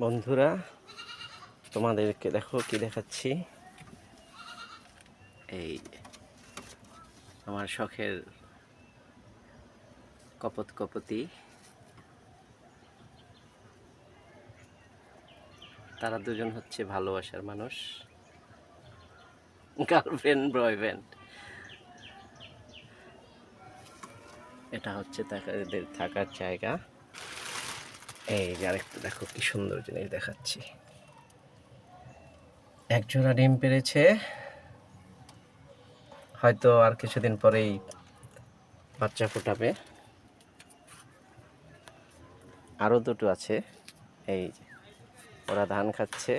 বন্ধুরা, তোমাদেরকে দেখো কি দেখাচ্ছি। এই আমার শখের কপত কপতি, তারা দুজন হচ্ছে ভালোবাসার মানুষ, গার্লফ্রেন্ড বয়ফ্রেন্ড। এটা হচ্ছে তাদের থাকার জায়গা। এই যে আরেকটা দেখো কি সুন্দর জিনিস দেখাচ্ছি। একজোড়া ডিম পেড়েছে, হয়তো আর কিছুদিন পরেই বাচ্চা ফোটাবে। আরো দুটো আছে, এই যে ওরা ধান খাচ্ছে।